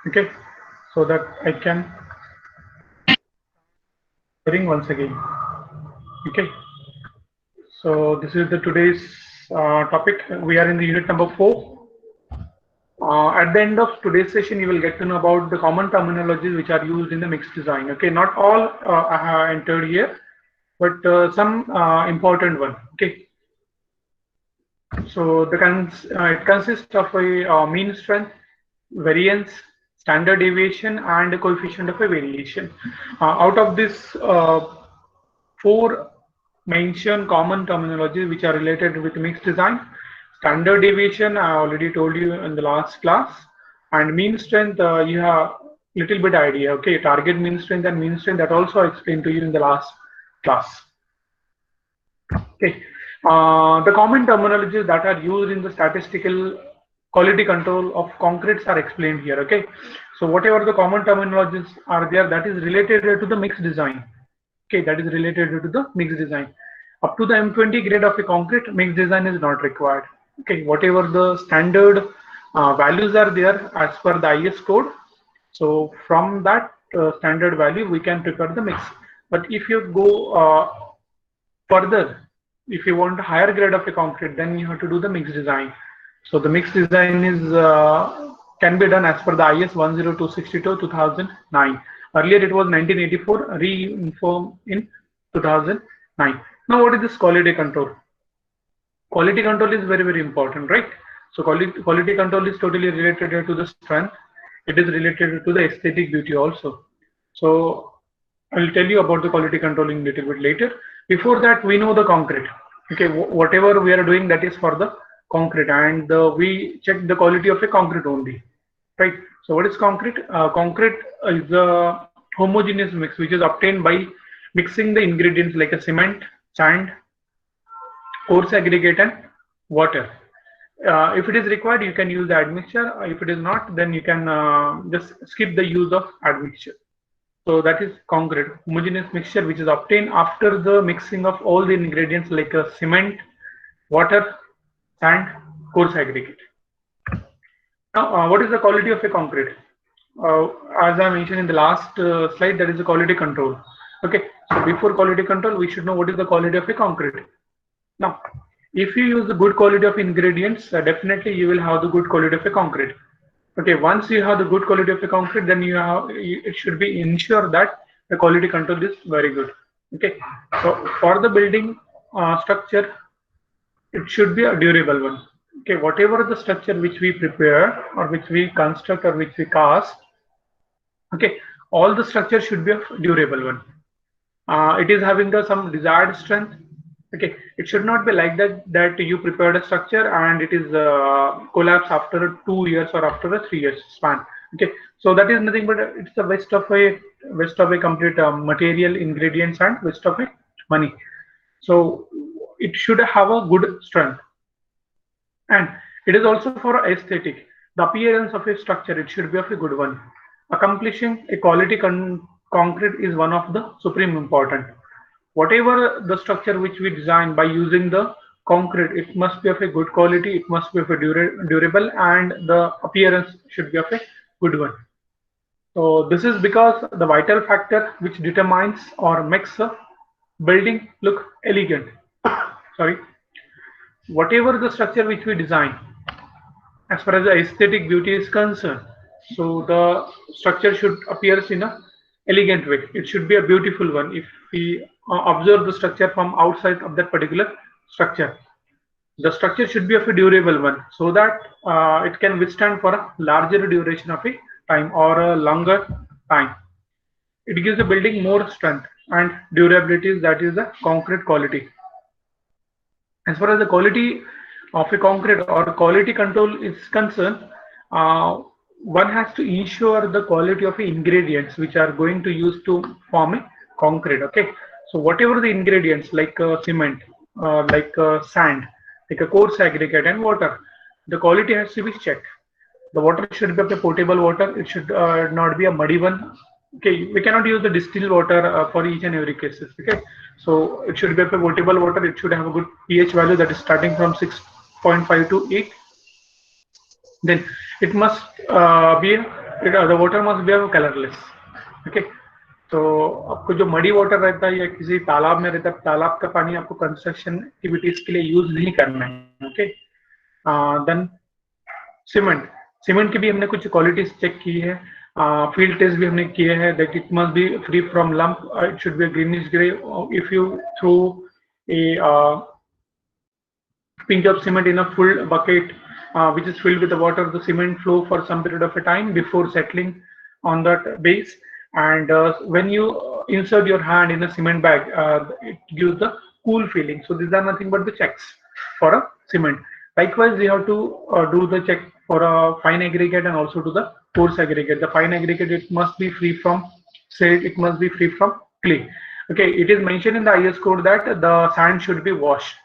Okay, so that I can ring once again. Okay, so this is the today's topic. We are in the unit number 4. At the end of today's session, you will get to know about the common terminologies which are used in the mixed design. Okay, not all I have entered here, but some important one. Okay, so it consists of a mean strength, variance, standard deviation, and a coefficient of a variation. Out of this four mention common terminologies which are related with mixed design. Standard deviation, I already told you in the last class, and mean strength, you have little bit idea. Okay, target mean strength and mean strength that also I explained to you in the last class. Okay, the common terminologies that are used in the statistical quality control of concretes are explained here. Okay, so whatever the common terminologies are there, that is related to the mixed design. Okay, that is related to the mixed design. Up to the M20 grade of a concrete, mixed design is not required. Okay, whatever the standard values are there as per the IS code, so from that standard value, we can prepare the mix. But if you go further, if you want a higher grade of a concrete, then you have to do the mixed design. So the mixed design is can be done as per the IS 10262 2009. Earlier it was 1984, re-informed in 2009. Now what is this quality control? Quality control is very important, right? So quality control is totally related to the strength. It is related to the aesthetic beauty also. So I'll tell you about the quality controlling a little bit later. Before that, we know the concrete. Okay, whatever we are doing, that is for the concrete, and we check the quality of a concrete only, right? So what is concrete? Concrete is a homogeneous mix which is obtained by mixing the ingredients like a cement, sand, coarse aggregate, and water. If it is required, you can use the admixture. If it is not, then you can just skip the use of admixture. So that is concrete, homogeneous mixture which is obtained after the mixing of all the ingredients like cement, water, sand, coarse aggregate. Now, what is the quality of a concrete? Uh, as I mentioned in the last slide, that is the quality control. Okay, so before quality control, we should know what is the quality of a concrete. Now, if you use the good quality of ingredients, definitely you will have the good quality of a concrete. Okay, once you have the good quality of the concrete, then it should be ensure that the quality control is very good. Okay, so for the building structure, it should be a durable one. Okay, whatever the structure which we prepare or which we construct or which we cast, okay, all the structure should be a durable one. It is having the some desired strength. Okay, it should not be like that you prepared a structure and it is collapse after 2 years or after a 3 years span. Okay, so that is nothing but it's a waste of a complete material, ingredients, and waste of a money. So it should have a good strength, and it is also for aesthetic. The appearance of a structure, it should be of a good one. Accomplishing a quality concrete is one of the supreme important. Whatever the structure which we design by using the concrete, it must be of a good quality, it must be of a durable, and the appearance should be of a good one. So this is because the vital factor which determines or makes a building look elegant. Sorry, whatever the structure which we design, as far as the aesthetic beauty is concerned, so the structure should appear in a elegant way. It should be a beautiful one. If we observe the structure from outside of that particular structure, the structure should be of a durable one, so that it can withstand for a larger duration of a time or a longer time. It gives the building more strength and durability. That is the concrete quality. As far as the quality of a concrete or quality control is concerned, uh, one has to ensure the quality of the ingredients which are going to use to form a concrete. Okay, so whatever the ingredients like cement, like sand, like a coarse aggregate, and water, the quality has to be checked. The water should be of a potable water. It should not be a muddy one. Okay, we cannot use the distilled water for each and every cases. Okay, so it should be of a potable water. It should have a good pH value that is starting from 6.5 to 8. Then it must be the water must be colorless. Okay, तो आपको जो muddy water रहता है या किसी तालाब में रहता है, तालाब का पानी आपको कंस्ट्रक्शन एक्टिविटीज के लिए यूज नहीं करना है. Okay, then cement. सीमेंट की भी हमने कुछ क्वालिटीज चेक की है, फील्ड टेस्ट भी हमने किए हैं. That it must be free from lump, it should be greenish grey. If you throw a pinch of cement in a full bucket which is filled with the water, the cement flow for some period of a time before settling on that base. And when you insert your hand in a cement bag, it gives the cool feeling. So these are nothing but the checks for a cement. Likewise, we have to do the check for a fine aggregate and also to the coarse aggregate. The fine aggregate, it must be free from silt, it must be free from clay. Okay, it is mentioned in the IS code that the sand should be washed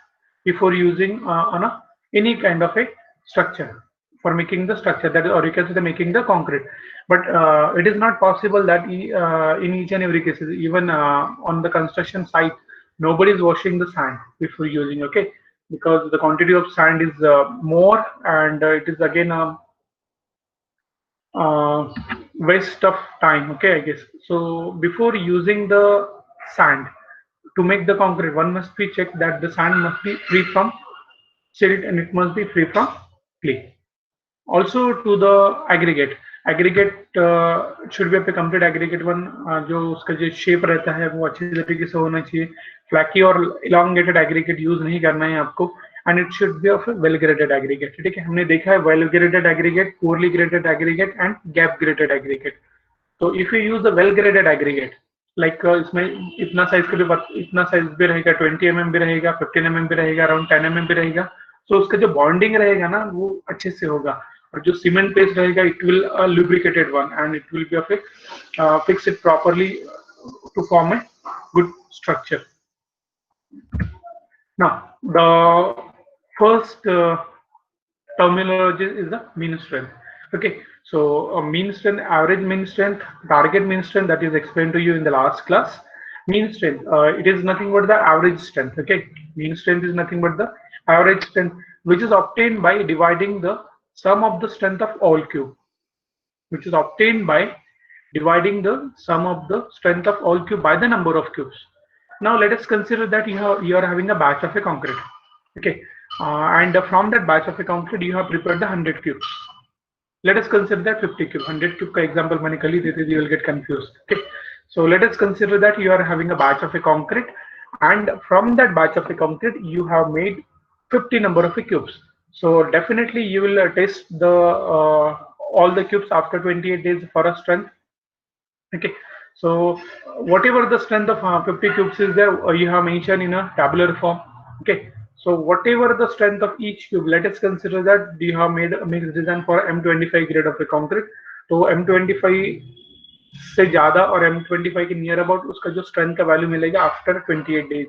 before using on any kind of a structure for making the structure, that is, or you can say the making the concrete. But it is not possible that in each and every cases, even on the construction site, nobody is washing the sand before using. Okay, because the quantity of sand is more, and it is again waste of time. Okay, I guess. So before using the sand to make the concrete, one must be checked that the sand must be free from silt and it must be free from clay. Also to the aggregate, should be a complete aggregate one, जो उसका जो shape रहता है वो अच्छी तरीके से होना चाहिए. फ्लैकी और elongated aggregate यूज नहीं करना है आपको, and it should be of a well graded aggregate. ठीक है, हमने देखा है well graded aggregate, poorly graded aggregate and gap graded aggregate. तो if you use the well graded aggregate, like इसमें इतना साइज का भी, इतना साइज भी रहेगा, 20 mm भी रहेगा, 15 mm भी रहेगा, अराउंड 10 mm भी रहेगा. तो उसका जो बॉन्डिंग रहेगा ना वो अच्छे से होगा. और जो सीमेंट पेस्ट रहेगा, it will lubricated one and it will be fix it properly to form a good structure. Now the first terminology is the mean strength. Okay, so mean strength, average mean strength, target mean strength, that is explained to you in the last class. Mean strength, it is nothing but the average strength. Okay, mean strength is nothing but the average strength which is obtained by dividing the sum of the strength of all cube, which is obtained by dividing the sum of the strength of all cube by the number of cubes. Now let us consider that you are having a batch of a concrete. Okay, and from that batch of a concrete you have prepared the 100 cubes. Let us consider that 50 cube. 100 cube का example मैंने कल ही दे दी, you will get confused. Okay, so let us consider that you are having a batch of a concrete, and from that batch of a concrete you have made 50 number of cubes. So definitely you will test the all the cubes after 28 days for a strength. Okay, so whatever the strength of 50 cubes is there, you have mentioned in a tabular form. Okay, so whatever the strength of each cube, let us consider that you have made a mixed design for M25 grade of a concrete. तो M25 से ज्यादा और M25 के near about उसका जो strength का value मिलेगा after 28 days.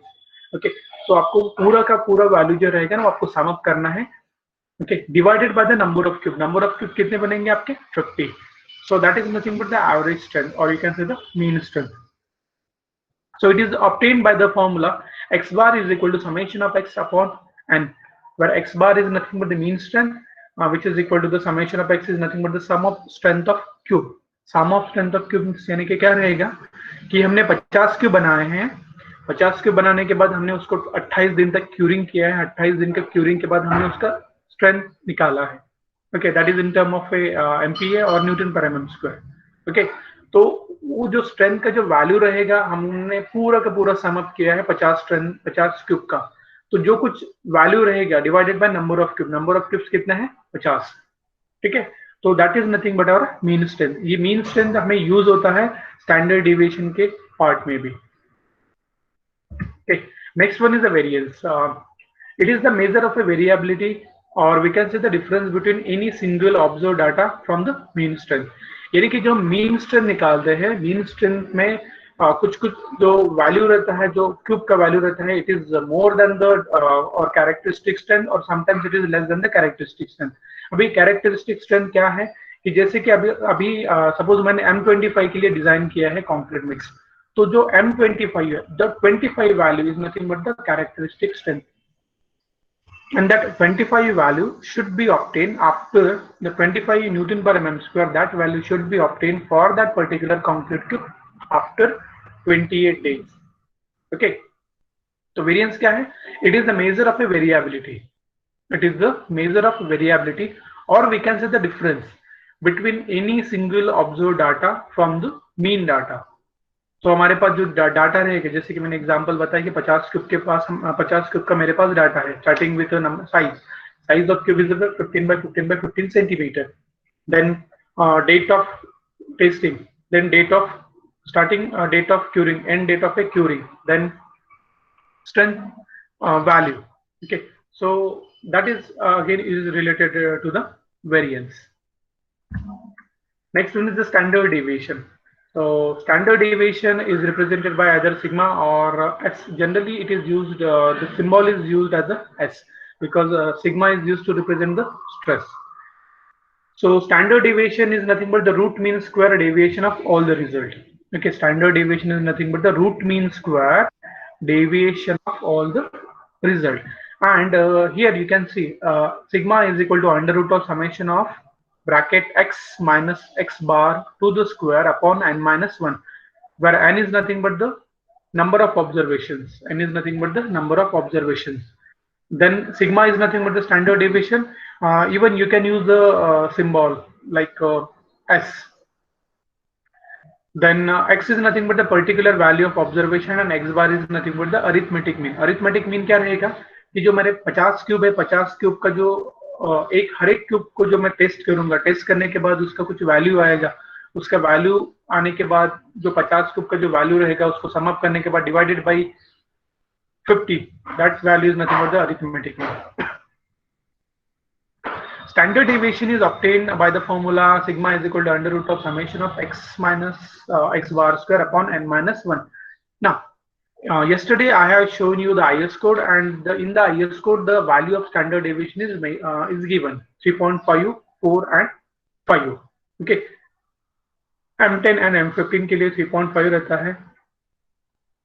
Okay, तो आपको पूरा का पूरा वैल्यू जो रहेगा ना वो आपको सम अप करना है. Okay, divided by the number of cube. Number of cube कितने बनेंगे आपके? 50. So that is nothing but the average strength, or you can say the mean strength. So it is obtained by the formula x bar is equal to summation of x upon n, where x bar is nothing but the mean strength, which is equal to the summation of x is nothing but the sum of strength of cube. Sum of strength of cube यानी कि क्या रहेगा कि हमने 50 cube बनाए हैं. 50 cube बनाने के बाद हमने उसको 28 दिन तक क्यूरिंग किया है. 28 दिन का क्यूरिंग के बाद हमने उसका स्ट्रेंथ निकाला है. Okay, that is in term of MPa और न्यूटन पर mm स्क्वायर. ओके, तो वो जो स्ट्रेंथ का जो वैल्यू रहेगा हमने पूरा का पूरा सम अप किया है 50 क्यूब का. तो जो कुछ वैल्यू रहेगा divided by number of cube. Number of cubes कितना है? 50. ठीक है, तो that is nothing but our mean strength. ये मीन स्ट्रेंथ हमें यूज होता है स्टैंडर्ड डिविएशन के पार्ट में भी. Okay, next one is the variance. It is the measure of a variability, or we can say the difference between any single observed data from the mean strength. यानी कि जो mean strength निकालते हैं, mean strength में कुछ जो value रहता है, जो क्यूब का वैल्यू रहता है, it is more than the और कैरेक्टरिस्टिक स्ट्रेंथ, और sometimes it is less than the characteristic strength. अभी कैरेक्टरिस्टिक स्ट्रेंथ क्या है कि जैसे कि अभी सपोज मैंने M25 के लिए डिजाइन किया है कॉन्क्रीट मिक्स, तो जो M25 है, the 25 value is nothing but the characteristic strength. and that 25 value should be obtained after the 25 Newton per mm square. That value should be obtained for that particular concrete cube after 28 days. Okay, so variance क्या है? It is the measure of a variability. It is the measure of variability, or we can say the difference between any single observed data from the mean data. तो हमारे पास जो data रहेगा, जैसे कि मैंने example बताया कि 50 क्यूब के पास 50 क्यूब का मेरे पास डाटा है, starting with size of cube is 15 by 15 by 15 centimetre, then date of testing, then date of starting date of curing, end date of a curing, then strength value. Okay, so that is again is related to the variance. Next one is the standard deviation. So standard deviation is represented by either sigma or s. Generally, it is used. The symbol is used as a s because sigma is used to represent the stress. So standard deviation is nothing but the root mean square deviation of all the result. Okay, standard deviation is nothing but the root mean square deviation of all the result. And here you can see sigma is equal to under root of summation of bracket x minus x bar to the square upon n minus 1, where n is nothing but the number of observations. N is nothing but the number of observations. Then sigma is nothing but the standard deviation. Even you can use the symbol like s. Then x is nothing but the particular value of observation and x bar is nothing but the arithmetic mean. Arithmetic mean क्या रहेगा कि जो मेरे 50 cube है, 50 cube का जो हर एक cube को जो मैं टेस्ट करूंगा, टेस्ट करने के बाद उसका कुछ वैल्यू आएगा, उसका वैल्यू आने के बाद जो 50 क्यूब का जो वैल्यू रहेगा उसको सम अप करने के बाद divided by 50, that value is nothing but the arithmetic mean. Standard deviation is obtained by the formula sigma is equal to under root of summation of x minus x bar square upon n minus 1. Now, yesterday I have shown you the IS code, and in the IS code the value of standard deviation is given 3.5, 4 and 5. Okay, M10 and M15 के लिए 3.5 रहता है.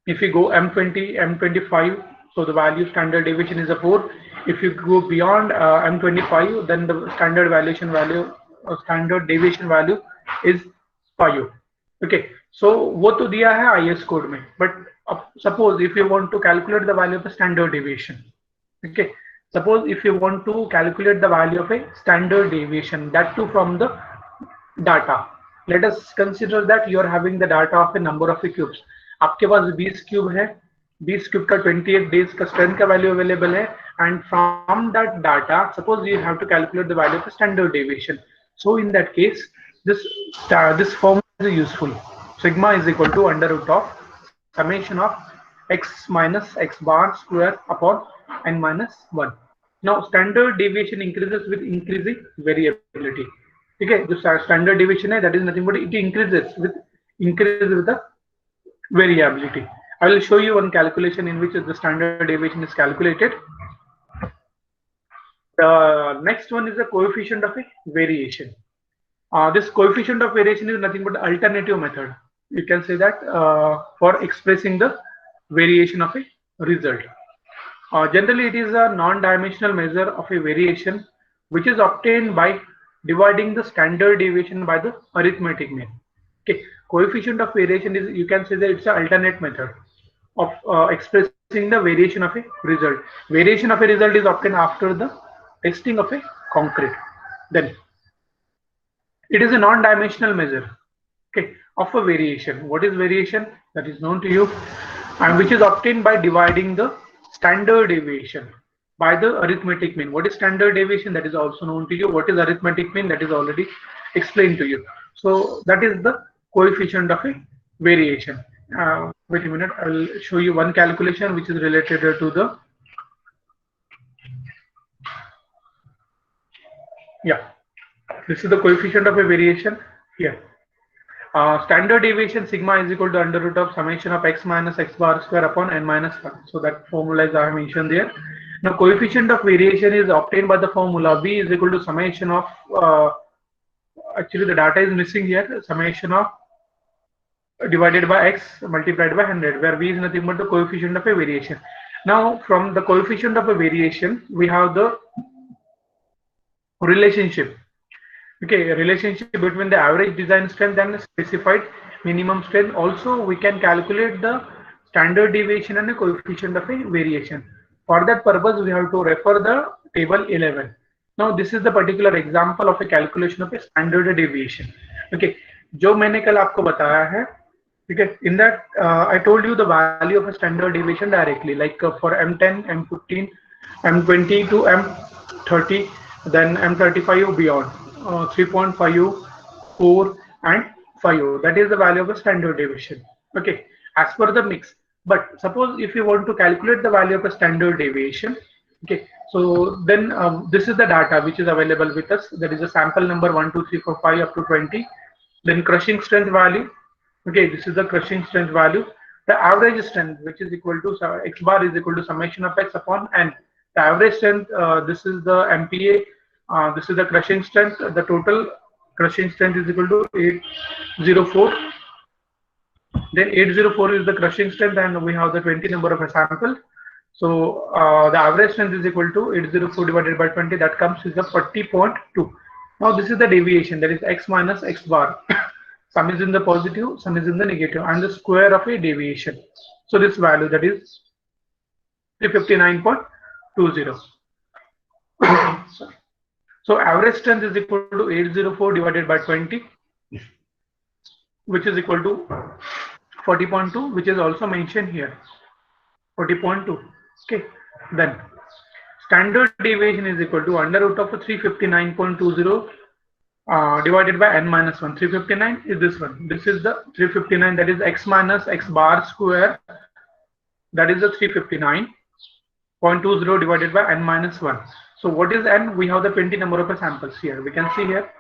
If you go M20, M25, so the value standard deviation is a 4. If you go beyond M25, then the standard deviation value is 5. Okay, so वो तो दिया है IS code में, but suppose if you want to calculate the value of a standard deviation, okay, suppose if you want to calculate the value of a standard deviation, that too from the data. Let us consider that you are having the data of a number of cubes. आपके पास 20 cube है, 20 cube का 28 days का strength का value available है, and from that data suppose you have to calculate the value of standard deviation. So in that case this formula is useful. Sigma is equal to under root of summation of x minus x bar square upon n minus 1. Now standard deviation increases with increasing variability. ठीक है, जो standard deviation है that is nothing but it increases with the variability. I will show you one calculation in which the standard deviation is calculated. The next one is the coefficient of a variation. This coefficient of variation is nothing but the alternative method. You can say that for expressing the variation of a result. Generally, it is a non-dimensional measure of a variation which is obtained by dividing the standard deviation by the arithmetic mean. Okay, coefficient of variation is, you can say that it's an alternate method of expressing the variation of a result. Variation of a result is obtained after the testing of a concrete. Then it is a non-dimensional measure, okay, of a variation. What is variation? That is known to you, and which is obtained by dividing the standard deviation by the arithmetic mean. What is standard deviation? That is also known to you. What is arithmetic mean? That is already explained to you. So that is the coefficient of a variation. Wait a minute, I will show you one calculation which is related to the, this is the coefficient of a variation here. Standard deviation sigma is equal to under root of summation of x minus x bar square upon n minus 1. So that formula is I have mentioned there. Now coefficient of variation is obtained by the formula v is equal to summation of, actually the data is missing here, summation of divided by x multiplied by 100, where v is nothing but the coefficient of a variation. Now, from the coefficient of a variation, we have the relationship. Okay, a relationship between the average design strength and the specified minimum strength. Also, we can calculate the standard deviation and the coefficient of a variation. For that purpose, we have to refer the table 11. Now, this is the particular example of a calculation of a standard deviation. Okay, जो मैंने कल आपको बताया है, ठीक है, in that I told you the value of a standard deviation directly, like for M10, M15, M20 to M30, then M35 beyond, 3.5, 4 and 5. That is the value of a standard deviation. Okay, as per the mix. But suppose if you want to calculate the value of a standard deviation, okay, so then this is the data which is available with us. That is a sample number 1, 2, 3, 4, 5 up to 20. Then crushing strength value. Okay, this is the crushing strength value. The average strength, which is equal to x bar is equal to summation of x upon n. The average strength, this is the MPa, this is the crushing strength. The total crushing strength is equal to 804. Then 804 is the crushing strength, and we have the 20 number of a sample. So the average strength is equal to 804 divided by 20. That comes is the 40.2. Now this is the deviation, that is x minus x bar. Some is in the positive, some is in the negative, and the square of a deviation. So this value, that is 359.20. So average strength is equal to 804 divided by 20, which is equal to 40.2, which is also mentioned here, 40.2. Okay, then standard deviation is equal to under root of 359.20 divided by n minus 1. 359 is this one. This is the 359, that is x minus x bar square. That is the 359.20 divided by n minus 1. So what is n? We have the 20 number of samples here. We can see here.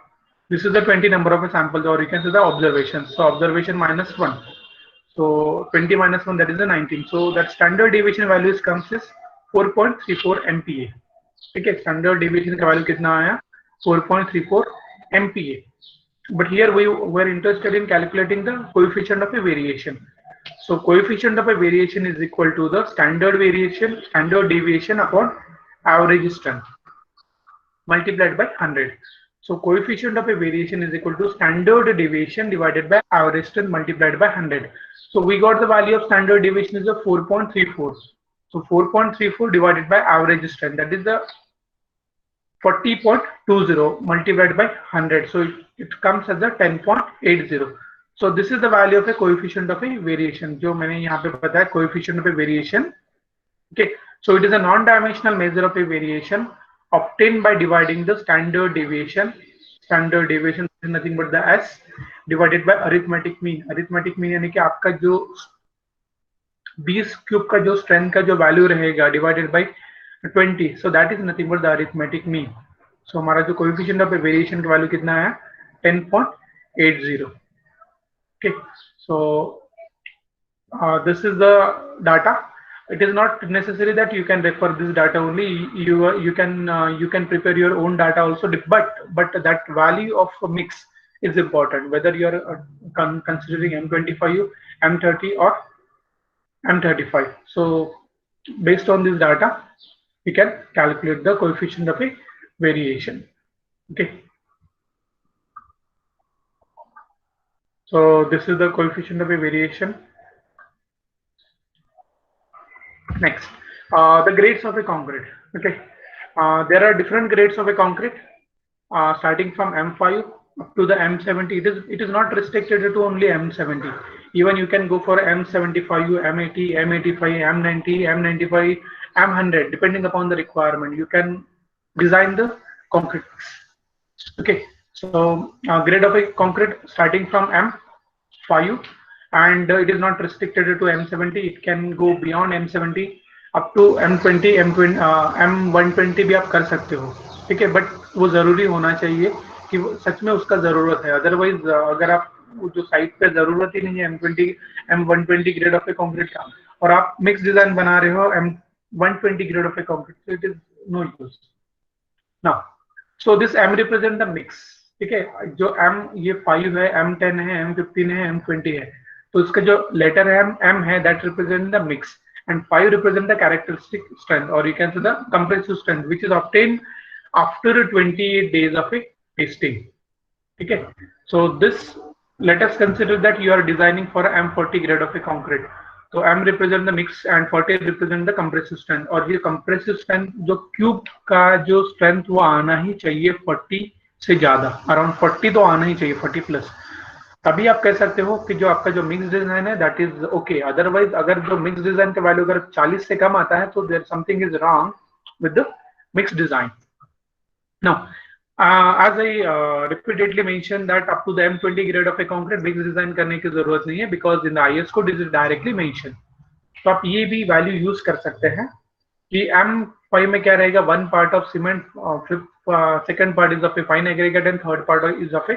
This is the 20 number of samples, or you can say the observations. So observation minus 1. So 20 minus 1, that is the 19. So that standard deviation values comes is 4.34 MPa. Okay, standard deviation का value कितना आया? 4.34 MPa. But here we were interested in calculating the coefficient of a variation. So coefficient of a variation is equal to the standard deviation upon average strength multiplied by 100. So coefficient of a variation is equal to standard deviation divided by average strength multiplied by 100. So we got the value of standard deviation is a 4.34. So 4.34 divided by average strength, that is the 40.20 multiplied by 100. So it comes as a 10.80. So this is the value of a coefficient of a variation. जो मैंने यहाँ पे बताया coefficient of a variation. Okay, so it is a non-dimensional measure of a variation obtained by dividing the standard deviation. Standard deviation is nothing but the s divided by arithmetic mean. Arithmetic mean यानी कि आपका जो 20 cube का जो strength का जो value रहेगा divided by 20. So that is nothing but the arithmetic mean. So हमारा जो कोएफिशिएंट ऑफ वेरिएशन का वैल्यू कितना है? 10.80. Okay, so this is the data. It is not necessary that you can refer this data only. You can prepare your own data also, but that value of a mix is important, whether you are considering M25, M30 or M35. So based on this data, we can calculate the coefficient of a variation. Okay. So this is the coefficient of a variation. Next, the grades of a concrete. Okay, there are different grades of a concrete, starting from M5 up to the M70. It is not restricted to only M70. Even you can go for M75, M80, M85, M90, M95, M100, depending upon the requirement. You can design the concrete. Okay, so grade of a concrete starting from M5, and it is not restricted to M70. It can go beyond M70 up to M20, M120 भी आप कर सकते हो. ठीक है, but वो जरूरी होना चाहिए कि सच में उसका जरूरत है. अदरवाइज अगर आप जो साइट पे जरूरत ही नहीं है M20, M120 grade of a concrete का, और आप मिक्स डिजाइन बना रहे हो M120 grade of a concrete, so it is no use. Now, so this M represent the mix. ठीक है, जो M ये 5 है, M10 है, M15 है, M20 है, तो इसका जो लेटर है M है, that represent the mix. and 5 represent the characteristic strength, or you can say the compressive strength, which is obtained after 28 days of a testing. Okay, so this, let us consider that you are designing for M40 grade of a concrete. तो M represent the mix and 40 represent the compressive strength, और ये compressive strength जो cube का जो strength वो आना ही चाहिए 40 से ज्यादा, अराउंड 40 तो आना ही चाहिए, 40 प्लस, तभी आप कह सकते हो कि जो आपका जो मिक्स डिजाइन है दैट इज ओके। अदरवाइज अगर जो मिक्स डिजाइन का वैल्यू अगर 40 से कम आता है तो there something is wrong with the mix design. Now as I repeatedly mentioned that up to the M20 grade of a concrete mix design करने की जरूरत नहीं है, because in the IS code is directly mention. तो आप ये भी value use कर सकते हैं कि M5 में क्या रहेगा, 1 part of cement, second part is of a fine aggregate and third part is of A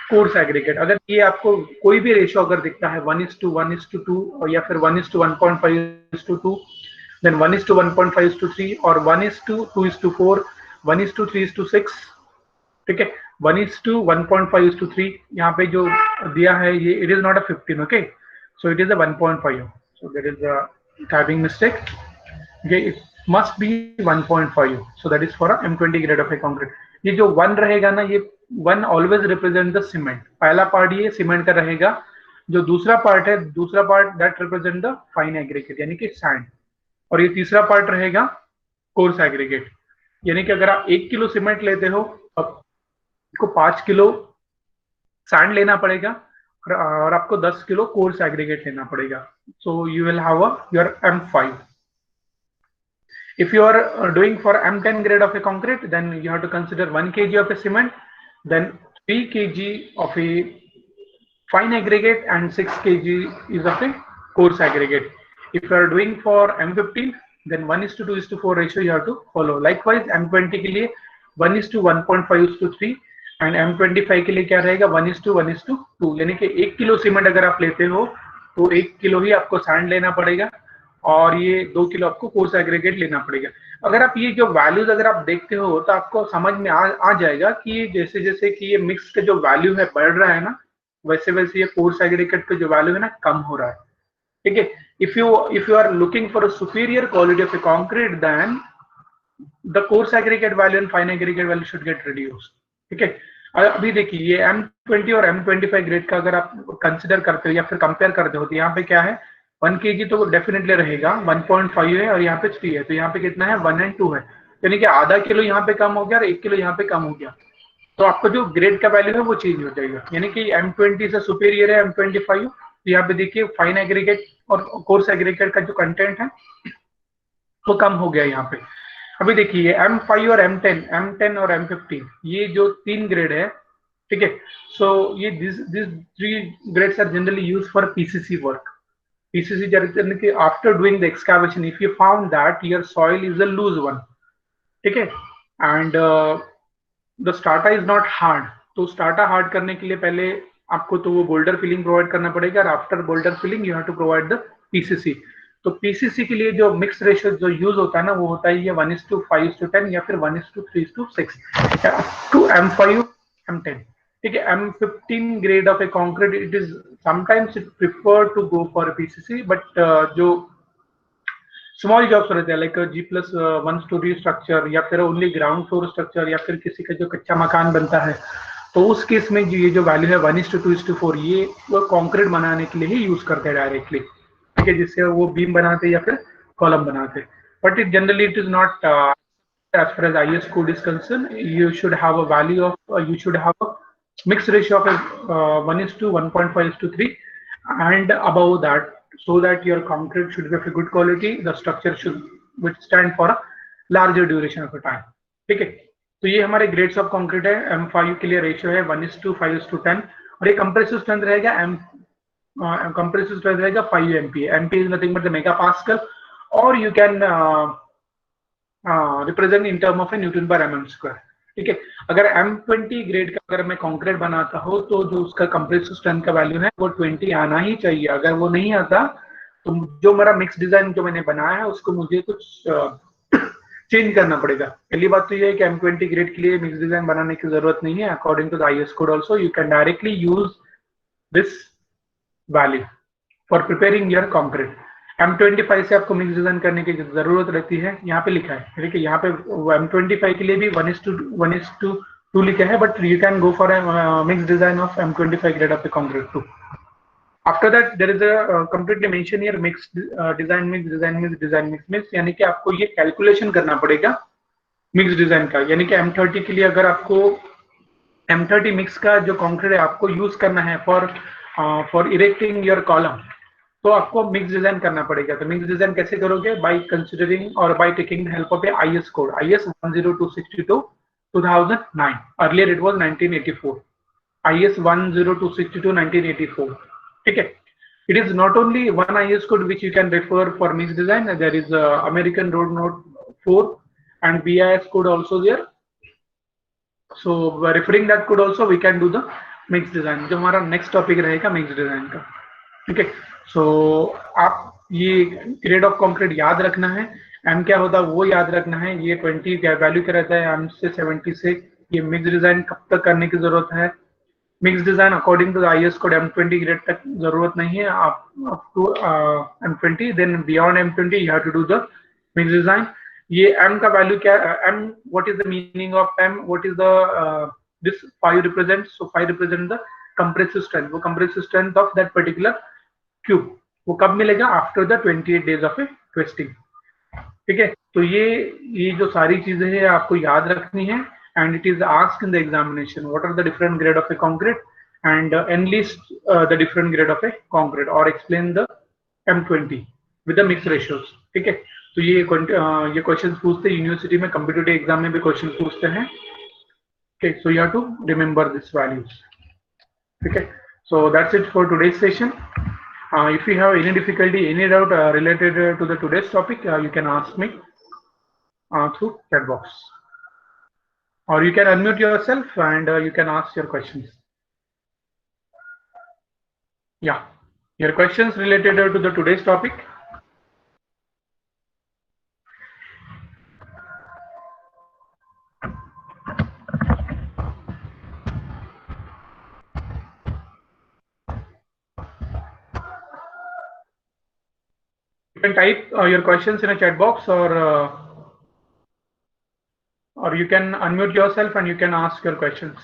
coarse aggregate. अगर ये आपको कोई भी रेशियो अगर दिखता है 1:1:2 या फिर 1:1.5:2, देन 1:1.5:3 और 1:2:4, 1:3:6, ठीक है, 1:1.5:3। यहाँ पे जो दिया है ये it is not a 15, okay, so it is a 1.5, so there is a typing mistake, okay, it must be 1.5, so that is for a M20 grade of a concrete। ये जो 1 रहेगा ना, ये 1 ऑलवेज रिप्रेजेंट द सीमेंट, पहला part ये cement का रहेगा, जो दूसरा पार्ट है, दूसरा part that represent the fine aggregate यानी कि सैंड, और ये तीसरा पार्ट रहेगा कोर्स एग्रीगेट। यानी कि अगर आप 1 किलो सीमेंट लेते हो, आपको 5 किलो सैंड लेना पड़ेगा और आपको 10 किलो कोर्स एग्रीगेट लेना पड़ेगा। So you will have your M5। If you are doing for M10 grade of a concrete, then you have to consider 1 kg of a cement, then 3 kg of a fine aggregate and 6 kg is of a coarse aggregate. If you are doing for M15, then 1:2:4 ratio you have to follow. Likewise, M20 के लिए 1:1.5:3 and M25 के लिए क्या रहेगा 1:1:2, यानी कि 1 kilo cement अगर आप लेते हो तो 1 किलो ही आपको सैंड लेना पड़ेगा और ये 2 किलो आपको कोर्स एग्रीगेट लेना पड़ेगा। अगर आप ये जो वैल्यूज अगर आप देखते हो तो आपको समझ में आ जाएगा कि जैसे जैसे कि ये मिक्स का जो वैल्यू है बढ़ रहा है ना, वैसे वैसे ये कोर्स एग्रीगेट का जो वैल्यू है ना कम हो रहा है। ठीक है, if you are looking for a superior quality of a concrete, then the coarse aggregate value and fine aggregate value should get reduced. ठीक है, अभी देखिए ये M20 और M25 ग्रेड का अगर आप कंसिडर करते हो या फिर कंपेयर करते हो तो यहाँ पे क्या है, 1 kg तो डेफिनेटली रहेगा, 1.5 है और यहाँ पे 3 है, तो यहाँ पे कितना है 1 and 2 है, यानी कि आधा किलो यहाँ पे कम हो गया और 1 किलो यहाँ पे कम हो गया, तो आपका जो ग्रेड का वैल्यू है वो चेंज हो जाएगा। यानी कि M20 से सुपीरियर है M25, तो यहाँ पे देखिए फाइन एग्रीगेट और कोर्स एग्रीगेट का जो कंटेंट है वो कम हो गया यहाँ पे। अभी देखिए M5 और M10 और M15 ये जो 3 ग्रेड है, ठीक है, सो ये this 3 grades are generally used for PCC work. PCC यानी कि after doing the excavation if you found that your soil is a loose one, ठीक है, and the strata is not hard, तो strata hard करने के लिए पहले आपको तो वो बोल्डर फिलिंग प्रोवाइड करना पड़ेगा और after boulder filling you have to provide the PCC। तो PCC के लिए जो मिक्स रेशियो जो यूज होता है ना वो होता है ये 1:5:10 या फिर 1:3:6 टू M5 M10। ठीक है, M15 grade of a concrete it is sometimes it prefer to go for PCC, but जो स्मॉल जॉब्स रहते हैं लाइक G+1 स्टोरी स्ट्रक्चर या फिर ओनली ग्राउंड फ्लोर स्ट्रक्चर या फिर किसी का जो कच्चा मकान बनता है, तो उस केस में जो ये जो वैल्यू है 1:2:4 ये वो कंक्रीट बनाने के लिए ही यूज करते हैं डायरेक्टली, ठीक है, जिससे वो बीम बनाते या फिर कॉलम बनाते। But it generally it is not as far as IS code is concerned, you should have a value of you should have a mixed ratio of 1:1.5:3 and above that, so that your concrete should be of a good quality, the structure should withstand for a larger duration of a time। ठीक है, तो ये हमारे grades of concrete है। M5 के लिए ratio है 1:5:10 और ये कंप्रेसिव स्ट्रेंथ रहेगा compressive strength रहेगा 5 MPa। MPa is nothing but the megapascal, or you can represent in term of A Newton पर mm स्क्वायर। ठीक है, अगर M20 ग्रेड का अगर मैं कंक्रीट बनाता हूँ तो जो उसका कंप्रेसिव स्ट्रेंथ का वैल्यू है वो 20 आना ही चाहिए। अगर वो नहीं आता तो जो मेरा मिक्स डिजाइन जो मैंने बनाया है उसको मुझे कुछ चेंज करना पड़ेगा। पहली बात तो ये है कि M20 ग्रेड के लिए मिक्स डिजाइन बनाने की जरूरत नहीं है। According to the IS code also you can directly use this value for preparing your concrete। M25 से आपको मिक्स डिजाइन करने की जरूरत रहती है, यहाँ पे लिखा है, देखिए यहाँ पे M25 के लिए भी 1:2 लिखा है, but you can go for mix design of M25 grade of concrete too. After that there is a completely mention here mix design mix design mix design mix mix, यानी कि आपको ये कैलकुलेशन करना पड़ेगा मिक्स डिजाइन का. यानी कि M30 के लिए अगर आपको M30 मिक्स का जो कंक्रीट है आपको यूज करना है फॉर इरेक्टिंग योर कॉलम, तो आपको मिक्स डिजाइन करना पड़ेगा. तो मिक्स डिजाइन कैसे करोगे? बाय कंसीडरिंग और by taking help of A IS code, IS 10262 2009. Earlier it was 1984. IS 10262 1984. ठीक है. It is not only one IS code which you can refer for mix design. There is American Road Note 4 and BIS code also there. So by referring that code also we can do the mix design. जो हमारा next topic रहेगा mix design का. ठीक है. सो आप ये grade of concrete याद रखना है. एम क्या होता है वो याद रखना है. ये 20 क्या वैल्यू क्या रहता है एम से 70 से. ये मिक्स डिजाइन कब तक करने की जरूरत है? Mix design according to IS code M20 grade तक जरूरत नहीं है. आप up to M20, then beyond M20 you have to do the mix design. ये एम का वैल्यू क्या है? M what is the meaning of M? What is the this 5 represent. So 5 represent the compressive strength. वो compressive strength of that particular cube. वो कब मिलेगा? After the 28 days of A twisting. ठीक है. तो ये जो सारी चीजें हैं आपको याद रखनी है. And it is asked in the examination what are the different grade of a concrete and enlist the different grade of a concrete और explain the M20 with the mix ratios. ठीक है. तो ये क्वेश्चन पूछते हैं university में, competitive exam में भी क्वेश्चन पूछते हैं. Okay, so you have to remember these values. Okay, so that's it for today's session. If you have any difficulty, any doubt related to the today's topic, you can ask me through chat box, or you can unmute yourself and you can ask your questions. Yeah, your questions related to the today's topic. You can type your questions in a chat box, or you can unmute yourself and you can ask your questions.